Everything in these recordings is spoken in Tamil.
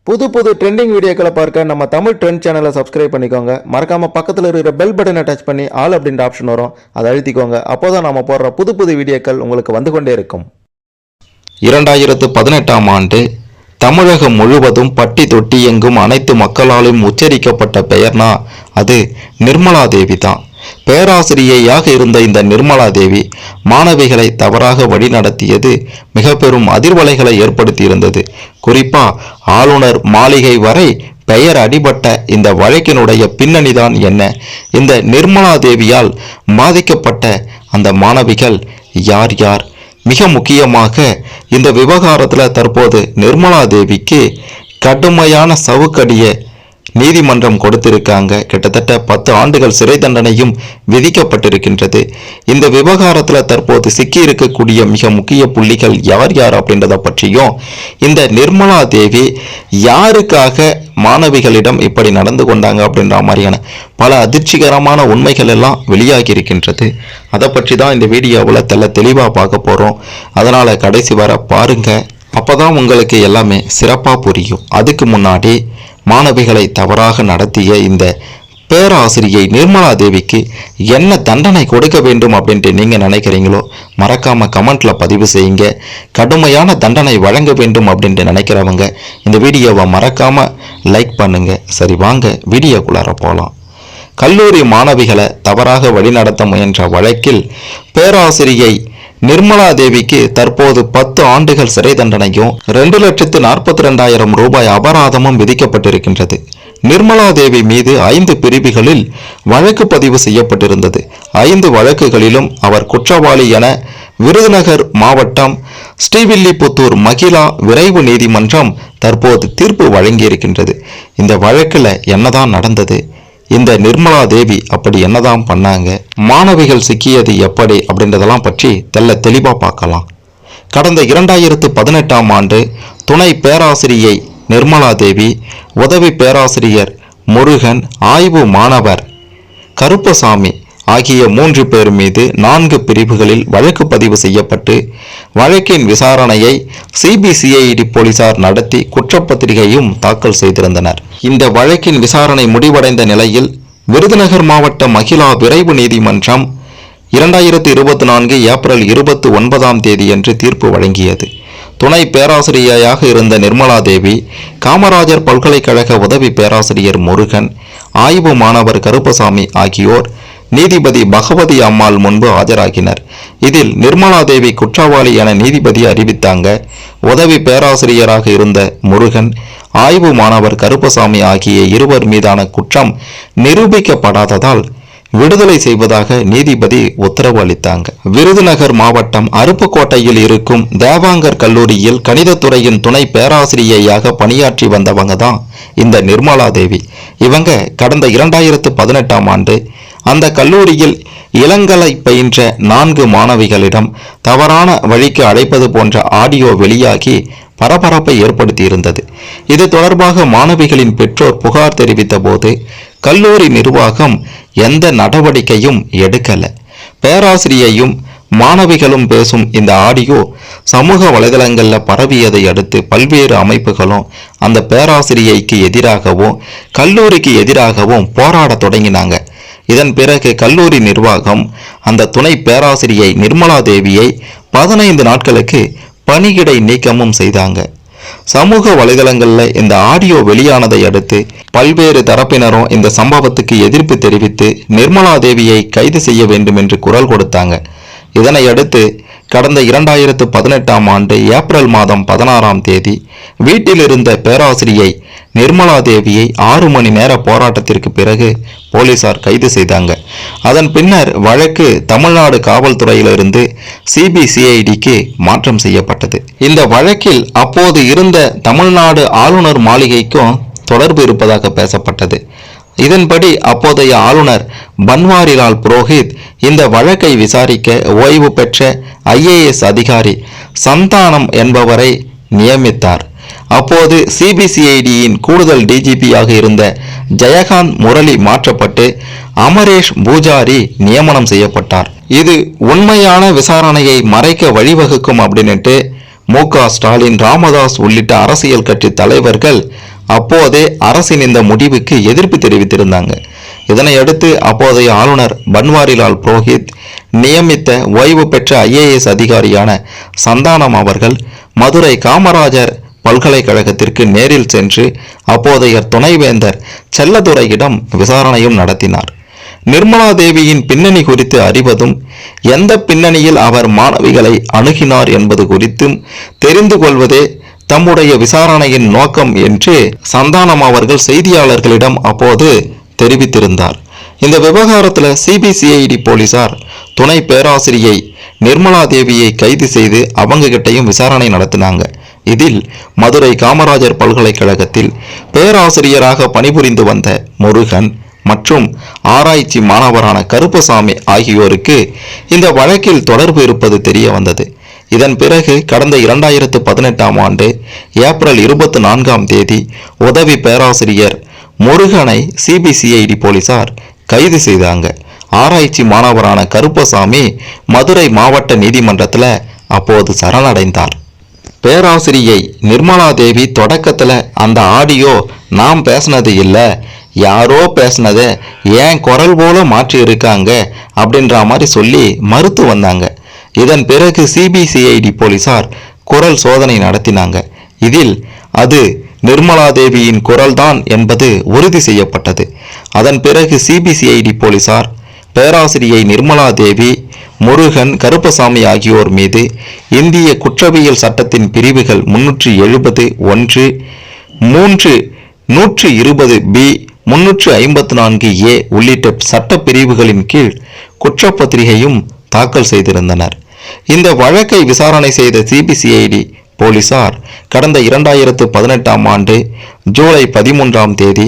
புது புது ட்ரெண்டிங் வீடியோக்களை பார்க்க நம்ம தமிழ் ட்ரெண்ட் சேனலை சப்ஸ்கிரைப் பண்ணிக்கோங்க. மறக்காம பக்கத்தில் இருக்கிற பெல் பட்டனை டச் பண்ணி ஆல் அப்படின்ற ஆப்ஷன் வரும், அதை அழுத்திக்கோங்க. அப்போதான் நாம போடுற புது புது வீடியோக்கள் உங்களுக்கு வந்து கொண்டே இருக்கும். 2018ஆம் ஆண்டு தமிழகம் முழுவதும் பட்டி தொட்டி எங்கும் அனைத்து மக்களாலும் உச்சரிக்கப்பட்ட பெயர்னா அது நிர்மலா தேவி தான். பேராசிரியையாக இருந்த இந்த நிர்மலா தேவி மாணவிகளை தவறாக வழிநடத்தியது மிக பெரும் அதிர்வலைகளை ஏற்படுத்தியிருந்தது. குறிப்பா ஆளுநர் மாளிகை வரை பெயர் அடிபட்ட இந்த வழக்கினுடைய பின்னணிதான் என்ன? இந்த நிர்மலா தேவியால் பாதிக்கப்பட்ட அந்த மாணவிகள் யார் யார்? மிக முக்கியமாக இந்த விவகாரத்தில் தற்போது நிர்மலா தேவிக்கு கடுமையான சவுக்கடியை நீதிமன்றம் கொடுத்திருக்காங்க. கிட்டத்தட்ட 10 ஆண்டுகள் சிறை தண்டனையும் விதிக்கப்பட்டிருக்கின்றது. இந்த விவகாரத்தில் தற்போது சிக்கி இருக்கக்கூடிய மிக முக்கிய புள்ளிகள் யார் யார் அப்படின்றத பற்றியும், இந்த நிர்மலா தேவி யாருக்காக மாணவிகளிடம் இப்படி நடந்து கொண்டாங்க அப்படின்ற மாதிரியான பல அதிர்ச்சிகரமான உண்மைகள் எல்லாம் வெளியாகி இருக்கின்றது. அதை பற்றி தான் இந்த வீடியோவில் தெளிவாக பார்க்க போகிறோம். அதனால் கடைசி வர பாருங்க, அப்போதான் உங்களுக்கு எல்லாமே சிறப்பாக புரியும். அதுக்கு முன்னாடி மாணவிகளை தவறாக நடத்திய இந்த பேராசிரியை நிர்மலா தேவிக்கு என்ன தண்டனை கொடுக்க வேண்டும் அப்படின்ட்டு நீங்கள் நினைக்கிறீங்களோ மறக்காம கமெண்ட்ல பதிவு செய்யுங்க. கடுமையான தண்டனை வழங்க வேண்டும் அப்படின்ட்டு நினைக்கிறவங்க இந்த வீடியோவை மறக்காம லைக் பண்ணுங்க. சரி, வாங்க வீடியோக்குள்ளார போகலாம். கல்லூரி மாணவிகளை தவறாக வழிநடத்த முயன்ற வழக்கில் பேராசிரியை நிர்மலா தேவிக்கு தற்போது 10 ஆண்டுகள் சிறை தண்டனையும் 2,42,000 ரூபாய் அபராதமும் விதிக்கப்பட்டிருக்கின்றது. நிர்மலா தேவி மீது 5 பிரிவுகளில் வழக்கு பதிவு செய்யப்பட்டிருந்தது. 5 வழக்குகளிலும் அவர் குற்றவாளி என விருதுநகர் மாவட்டம் ஸ்ரீவில்லிபுத்தூர் மகிழா விரைவு நீதிமன்றம் தற்போது தீர்ப்பு வழங்கியிருக்கின்றது. இந்த வழக்கில் என்னதான் நடந்தது? இந்த நிர்மலா தேவி அப்படி என்னதான் பண்ணாங்க? மாணவிகள் சிக்கியது எப்படி அப்படின்றதெல்லாம் பற்றி தெளிவா பார்க்கலாம். கடந்த 2018ஆம் ஆண்டு துணை பேராசிரியை நிர்மலா தேவி, உதவி பேராசிரியர் முருகன், ஆய்வு மாணவர் கருப்பசாமி ஆகிய 3 பேர் மீது 4 பிரிவுகளில் வழக்கு பதிவு செய்யப்பட்டு வழக்கின் விசாரணையை சிபிசிஐடி போலீசார் நடத்தி குற்றப்பத்திரிகையும் தாக்கல் செய்திருந்தனர். இந்த வழக்கின் விசாரணை முடிவடைந்த நிலையில் விருதுநகர் மாவட்ட மகிழா விரைவு நீதிமன்றம் 2024 ஏப்ரல் 29ஆம் தேதியன்று தீர்ப்பு வழங்கியது. துணை பேராசிரியையாக இருந்த நிர்மலா தேவி, காமராஜர் பல்கலைக்கழக உதவி பேராசிரியர் முருகன், ஆய்வு மாணவர் கருப்பசாமி ஆகியோர் நீதிபதி பகவதி அம்மாள் முன்பு ஆஜராகினர். இதில் நிர்மலா தேவி குற்றவாளி என நீதிபதி அறிவித்தாங்க. உதவி பேராசிரியராக இருந்த முருகன், ஆய்வு மாணவர் கருப்பசாமி ஆகிய இருவர் மீதான குற்றம் நிரூபிக்கப்படாததால் விடுதலை செய்வதாக நீதிபதி உத்தரவு அளித்தாங்க. விருதுநகர் மாவட்டம் அருப்புக்கோட்டையில் இருக்கும் தேவாங்கர் கல்லூரியில் கணிதத்துறையின் துணை பேராசிரியையாக பணியாற்றி வந்தவங்க தான் இந்த நிர்மலா தேவி. இவங்க கடந்த 2018ஆம் ஆண்டு அந்த கல்லூரியில் இளங்கலை பயின்ற 4 மாணவிகளிடம் தவறான வழிக்கு அழைப்பது போன்ற ஆடியோ வெளியாகி பரபரப்பை ஏற்படுத்தியிருந்தது. இது தொடர்பாக மாணவிகளின் பெற்றோர் புகார் தெரிவித்த போது கல்லூரி நிர்வாகம் எந்த நடவடிக்கையும் எடுக்கல. பேராசிரியையும் மாணவிகளும் பேசும் இந்த ஆடியோ சமூக வலைதளங்களில் பரவியதை அடுத்து பல்வேறு அமைப்புகளும் அந்த பேராசிரியைக்கு எதிராகவும் கல்லூரிக்கு எதிராகவும் போராட தொடங்கினாங்க. இதன் பிறகு கல்லூரி நிர்வாகம் அந்த துணை பேராசிரியை நிர்மலா தேவியை 15 நாட்களுக்கு பணியிடை நீக்கமும் செய்தாங்க. சமூக வலைதளங்களில் இந்த ஆடியோ வெளியானதை அடுத்து பல்வேறு தரப்பினரும் இந்த சம்பவத்துக்கு எதிர்ப்பு தெரிவித்து நிர்மலா தேவியை கைது செய்ய வேண்டும் என்று குரல் கொடுத்தாங்க. இதனை அடுத்து கடந்த 2018ஆம் ஆண்டு ஏப்ரல் மாதம் 16ஆம் தேதி வீட்டில் இருந்த பேராசிரியை நிர்மலா தேவியை 6 மணி நேர போராட்டத்திற்கு பிறகு போலீசார் கைது செய்தாங்க. அதன் பின்னர் வழக்கு தமிழ்நாடு காவல்துறையிலிருந்து சிபிசிஐடிக்கு மாற்றம் செய்யப்பட்டது. இந்த வழக்கில் அப்போது இருந்த தமிழ்நாடு ஆளுநர் மாளிகைக்கும் தொடர்பு இருப்பதாக பேசப்பட்டது. இதன்படி அப்போதைய ஆளுநர் பன்வாரிலால் புரோஹித் இந்த வழக்கை விசாரிக்க ஓய்வு பெற்ற IAS அதிகாரி சந்தானம் என்பவரை நியமித்தார். அப்போது சிபிசிஐடியின் கூடுதல் டிஜிபியாக இருந்த ஜெயகாந்த் முரளி மாற்றப்பட்டு அமரேஷ் பூஜாரி நியமனம் செய்யப்பட்டார். இது உண்மையான விசாரணையை மறைக்க வழிவகுக்கும் அப்படின்னுட்டு மு.க. ஸ்டாலின், ராமதாஸ் உள்ளிட்ட அரசியல் கட்சி தலைவர்கள் அப்போதே அரசின் இந்த முடிவுக்கு எதிர்ப்பு தெரிவித்திருந்தாங்க. இதனை அடுத்து அப்போதைய ஆளுநர் பன்வாரிலால் புரோஹித் நியமித்த ஓய்வு பெற்ற IAS அதிகாரியான சந்தானம் அவர்கள் மதுரை காமராஜர் பல்கலைக்கழகத்திற்கு நேரில் சென்று அப்போதைய துணைவேந்தர் செல்லதுரையிடம் விசாரணையும் நடத்தினார். நிர்மலா தேவியின் பின்னணி குறித்து அறிவதும் எந்த பின்னணியில் அவர் மாணவிகளை அணுகினார் என்பது குறித்தும் தெரிந்து கொள்வதே தம்முடைய விசாரணையின் நோக்கம் என்று சந்தானம் அவர்கள் செய்தியாளர்களிடம் அப்போது தெரிவித்திருந்தார். இந்த விவகாரத்தில் CBCID போலீசார் துணை பேராசிரியை நிர்மலா தேவியை கைது செய்து அவங்க கிட்டையும் விசாரணை நடத்தினாங்க. இதில் மதுரை காமராஜர் பல்கலைக்கழகத்தில் பேராசிரியராக பணிபுரிந்து வந்த முருகன் மற்றும் ஆராய்ச்சி மாணவரான கருப்பசாமி ஆகியோருக்கு இந்த வழக்கில் தொடர்பு இருப்பது தெரிய வந்தது. இதன் பிறகு கடந்த 2018ஆம் ஆண்டு ஏப்ரல் 24ஆம் தேதி உதவி பேராசிரியர் முருகனை CBCID போலீசார் கைது செய்தாங்க. ஆராய்ச்சி மாணவரான கருப்பசாமி மதுரை மாவட்ட நீதிமன்றத்தில் அப்போது சரணடைந்தார். பேராசிரியை நிர்மலா தேவி தொடக்கத்தில் அந்த ஆடியோ நாம் பேசினது இல்லை, யாரோ பேசினதை ஏன் குரல் போல மாற்றி இருக்காங்க அப்படின்ற மாதிரி சொல்லி மறுத்து வந்தாங்க. இதன் பிறகு CBCID போலீசார் குரல் சோதனை நடத்தினாங்க. இதில் அது நிர்மலா தேவியின் குரல்தான் என்பது உறுதி செய்யப்பட்டது. அதன் பிறகு CBCID போலீசார் பேராசிரியை நிர்மலா தேவி, முருகன், கருப்பசாமி ஆகியோர் மீது இந்திய குற்றவியல் சட்டத்தின் பிரிவுகள் 370 1 3 120 B 354 A உள்ளிட்ட சட்ட பிரிவுகளின் கீழ் குற்றப்பத்திரிகையும் தாக்கல் செய்திருந்தனர். இந்த வழக்கை விசாரணை செய்த CBCID போலீசார் கடந்த 2018ஆம் ஆண்டு ஜூலை 13ஆம் தேதி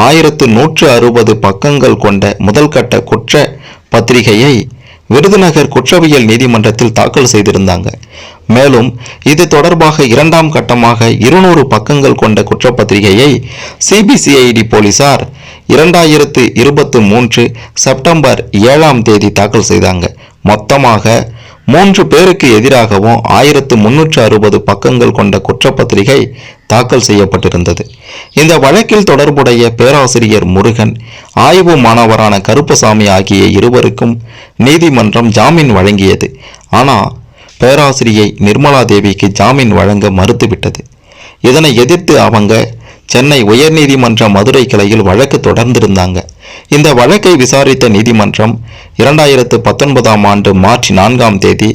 1160 பக்கங்கள் கொண்ட முதல்கட்ட குற்ற பத்திரிகையை விருதுநகர் குற்றவியல் நீதிமன்றத்தில் தாக்கல் செய்திருந்தாங்க. மேலும் இது தொடர்பாக இரண்டாம் கட்டமாக 200 பக்கங்கள் கொண்ட குற்றப்பத்திரிகையை CBCID போலீசார் 2023 செப்டம்பர் 7ஆம் தேதி தாக்கல் செய்தாங்க. மொத்தமாக 3 பேருக்கு எதிராகவும் 1360 பக்கங்கள் கொண்ட குற்றப்பத்திரிகை தாக்கல் செய்யப்பட்டிருந்தது. இந்த வழக்கில் தொடர்புடைய பேராசிரியர் முருகன், ஆய்வு மாணவரான கருப்பசாமி ஆகிய இருவருக்கும் நீதிமன்றம் ஜாமீன் வழங்கியது. ஆனால் பேராசிரியை நிர்மலா தேவிக்கு ஜாமீன் வழங்க மறுத்துவிட்டது. இதனை எதிர்த்து அவங்க சென்னை உயர்நீதிமன்ற மதுரை கிளையில் வழக்கு தொடர்ந்திருந்தாங்க. இந்த வழக்கை விசாரித்த நீதிமன்றம் 2019ஆம் ஆண்டு மார்ச் 4ஆம் தேதி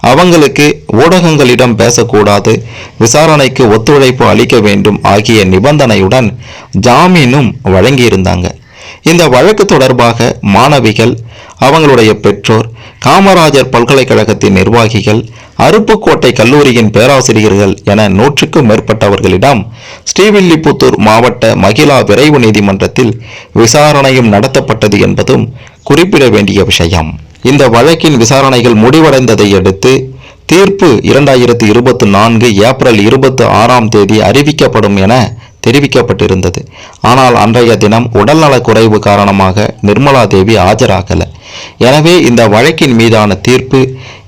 அவங்களுக்கு ஊடகங்களிடம் பேசக்கூடாது, விசாரணைக்கு ஒத்துழைப்பு அளிக்க வேண்டும் ஆகிய நிபந்தனையுடன் ஜாமீனும் வழங்கியிருந்தாங்க. இந்த வழக்கு தொடர்பாக மாணவிகள், அவங்களுடைய பெற்றோர், காமராஜர் பல்கலைக்கழகத்தின் நிர்வாகிகள், அருப்புக்கோட்டை கல்லூரியின் பேராசிரியர்கள் என 100க்கும் மேற்பட்டவர்களிடம் ஸ்ரீவில்லிபுத்தூர் மாவட்ட மகிழா விரைவு நீதிமன்றத்தில் விசாரணையும் நடத்தப்பட்டது என்பதும் குறிப்பிட வேண்டிய விஷயம். இந்த வழக்கின் விசாரணைகள் முடிவடைந்ததை அடுத்து தீர்ப்பு 2024 ஏப்ரல் 26ஆம் தேதி அறிவிக்கப்படும் என தெரிவிக்கப்பட்டிருந்தது. ஆனால் அன்றைய தினம் உடல்நலக் குறைவு காரணமாக நிர்மலா தேவி ஆஜராகல. எனவே இந்த வழக்கின் மீதான தீர்ப்பு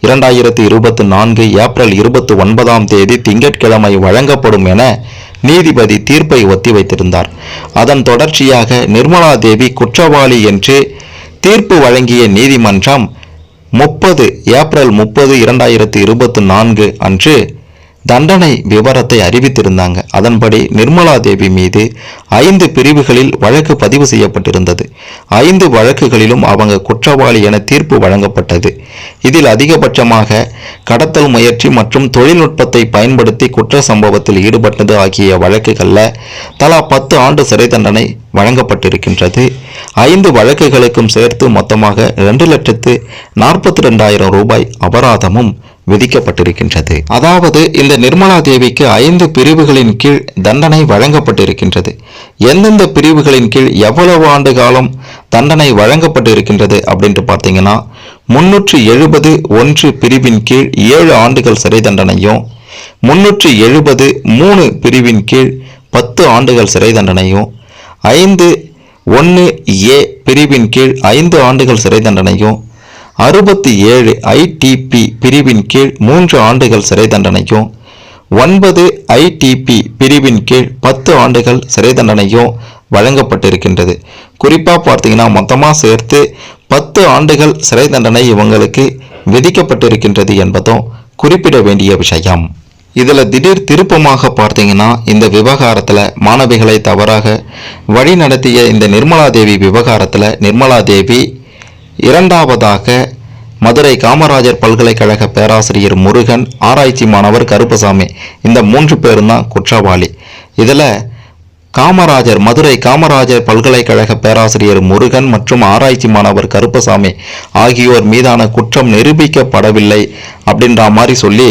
2024 ஏப்ரல் 29ஆம் தேதி திங்கட்கிழமை வழங்கப்படும் என நீதிபதி தீர்ப்பை ஒத்திவைத்திருந்தார். அதன் தொடர்ச்சியாக நிர்மலா தேவி குற்றவாளி என்று தீர்ப்பு வழங்கிய நீதிமன்றம் ஏப்ரல் 30 2024 அன்று தண்டனை விவரத்தை அறிவித்திருந்தாங்க. அதன்படி நிர்மலா தேவி மீது 5 பிரிவுகளில் வழக்கு பதிவு செய்யப்பட்டிருந்தது. 5 வழக்குகளிலும் அவங்க குற்றவாளி என தீர்ப்பு வழங்கப்பட்டது. இதில் அதிகபட்சமாக கடத்தல் முயற்சி மற்றும் தொழில்நுட்பத்தை பயன்படுத்தி குற்ற சம்பவத்தில் ஈடுபட்டது ஆகிய வழக்குகளில் தலா 10 ஆண்டு சிறை தண்டனை வழங்கப்பட்டிருக்கின்றது. 5 வழக்குகளுக்கும் சேர்த்து மொத்தமாக 2,42,000 ரூபாய் அபராதமும் விதிக்கப்பட்டிருக்கின்றது. அதாவது இந்த நிர்மலா தேவிக்கு 5 பிரிவுகளின் கீழ் தண்டனை வழங்கப்பட்டிருக்கின்றது. எந்தெந்த பிரிவுகளின் கீழ் எவ்வளவு ஆண்டு காலம் தண்டனை வழங்கப்பட்டிருக்கின்றது அப்படின்ட்டு பார்த்தீங்கன்னா 370 பிரிவின் கீழ் 7 ஆண்டுகள் சிறை தண்டனையும், 373 பிரிவின் கீழ் 10 ஆண்டுகள் சிறை தண்டனையும், 5(1)A பிரிவின் கீழ் 5 ஆண்டுகள் சிறை தண்டனையும், 67 ITP பிரிவின் கீழ் 3 ஆண்டுகள் சிறை தண்டனையும், 9 ITP பிரிவின் கீழ் 10 ஆண்டுகள் சிறை தண்டனையும் வழங்கப்பட்டிருக்கின்றது. குறிப்பாக பார்த்தீங்கன்னா மொத்தமாக சேர்த்து 10 ஆண்டுகள் சிறை தண்டனை இவங்களுக்கு விதிக்கப்பட்டிருக்கின்றது என்பதும் குறிப்பிட வேண்டிய விஷயம். இதில் திடீர் திருப்பமாக பார்த்தீங்கன்னா இந்த விவகாரத்தில் மாணவிகளை தவறாக வழி நடத்திய இந்த நிர்மலா தேவி விவகாரத்தில் நிர்மலா தேவி இரண்டாவதாக மதுரை காமராஜர் பல்கலைக்கழக பேராசிரியர் முருகன், ஆராய்ச்சி மாணவர் கருப்பசாமி, இந்த 3 பேரும் தான் குற்றவாளி. இதில் மதுரை காமராஜர் பல்கலைக்கழக பேராசிரியர் முருகன் மற்றும் ஆராய்ச்சி மாணவர் கருப்பசாமி ஆகியோர் மீதான குற்றம் நிரூபிக்கப்படவில்லை அப்படின்ற மாதிரி சொல்லி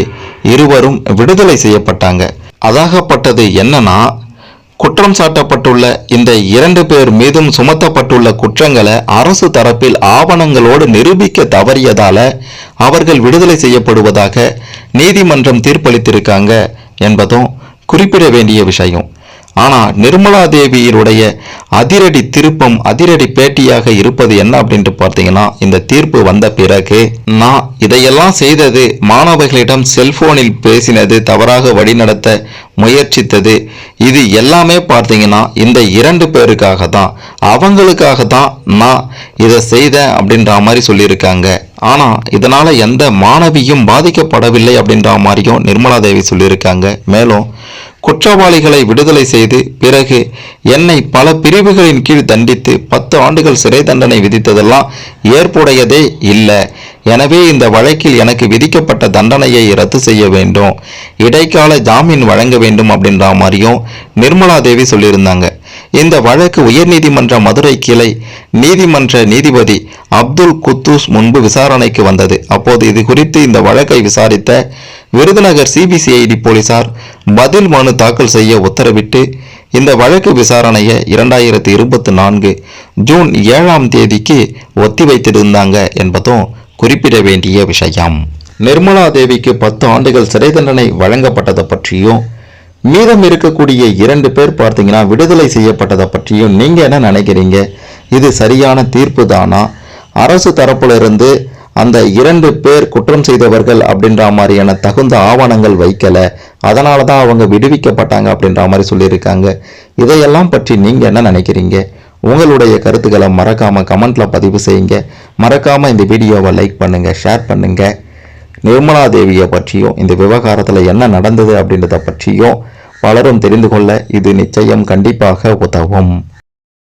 இருவரும் விடுதலை செய்யப்பட்டாங்க. அதாகப்பட்டது என்னன்னா, குற்றம் சாட்டப்பட்டுள்ள இந்த 2 பேர் மீதும் சுமத்தப்பட்டுள்ள குற்றங்களை அரசு தரப்பில் ஆவணங்களோடு நிரூபிக்க தவறியதால அவர்கள் விடுதலை செய்யப்படுவதாக நீதிமன்றம் தீர்ப்பளித்திருக்காங்க என்பதும் குறிப்பிட வேண்டிய விஷயம். ஆனால் நிர்மலா தேவியினுடைய அதிரடி திருப்பம், அதிரடி பேட்டியாக இருப்பது என்ன அப்படின்ட்டு பார்த்தீங்கன்னா, இந்த தீர்ப்பு வந்த பிறகு நான் இதையெல்லாம் செய்தது, மாணவர்களிடம் செல்போனில் பேசினது, தவறாக வழிநடத்த முயற்சித்தது, இது எல்லாமே பார்த்தீங்கன்னா இந்த 2 பேருக்காக தான், அவங்களுக்காக தான் நான் இதை செய்தேன் அப்படின்ற மாதிரி சொல்லியிருக்காங்க. ஆனால் இதனால் எந்த மாணவியும் பாதிக்கப்படவில்லை அப்படின்ற மாதிரியும் நிர்மலா தேவி சொல்லியிருக்காங்க. மேலும் குற்றவாளிகளை விடுதலை செய்து பிறகு என்னை பல பிரிவுகளின் கீழ் தண்டித்து 10 ஆண்டுகள் சிறை தண்டனை விதித்ததெல்லாம் ஏற்புடையதே இல்லை. எனவே இந்த வழக்கில் எனக்கு விதிக்கப்பட்ட தண்டனையை ரத்து செய்ய வேண்டும், இடைக்கால ஜாமீன் வழங்க வேண்டும் அப்படின்ற மாதிரியும் நிர்மலா தேவி சொல்லியிருந்தாங்க. இந்த வழக்கு உயர்நீதிமன்ற மதுரை கிளை நீதிமன்ற நீதிபதி அப்துல் குத்தூஸ் முன்பு விசாரணைக்கு வந்தது. அப்போது இது குறித்து இந்த வழக்கை விசாரித்த விருதுநகர் CBCID போலீசார் பதில் மனு தாக்கல் செய்ய உத்தரவிட்டு இந்த வழக்கு விசாரணையை 2024 ஜூன் 7ஆம் தேதிக்கு ஒத்திவைத்திருந்தாங்க என்பதும் குறிப்பிட வேண்டிய விஷயம். நிர்மலா தேவிக்கு 10 ஆண்டுகள் சிறை தண்டனை வழங்கப்பட்டதை பற்றியும் மீதம் இருக்கக்கூடிய 2 பேர் பார்த்தீங்கன்னா விடுதலை செய்யப்பட்டதை பற்றியும் நீங்க என்ன நினைக்கிறீங்க? இது சரியான தீர்ப்பு தானா? அரசு தரப்பிலிருந்து அந்த 2 பேர் குற்றம் செய்தவர்கள் அப்படின்ற மாதிரியான தகுந்த ஆவணங்கள் வைக்கல, அதனால தான் அவங்க விடுவிக்கப்பட்டாங்க அப்படின்ற மாதிரி சொல்லியிருக்காங்க. இதையெல்லாம் பற்றி நீங்க என்ன நினைக்கிறீங்க? உங்களுடைய கருத்துக்களை மறக்காம கமெண்ட்ல பதிவு செய்யுங்க. மறக்காம இந்த வீடியோவை லைக் பண்ணுங்க, ஷேர் பண்ணுங்க. நிர்மலா தேவியை பற்றியும் இந்த விவகாரத்தில் என்ன நடந்தது அப்படின்றத பற்றியும் பலரும் தெரிந்து கொள்ள இது நிச்சயம் கண்டிப்பாக உதவும்.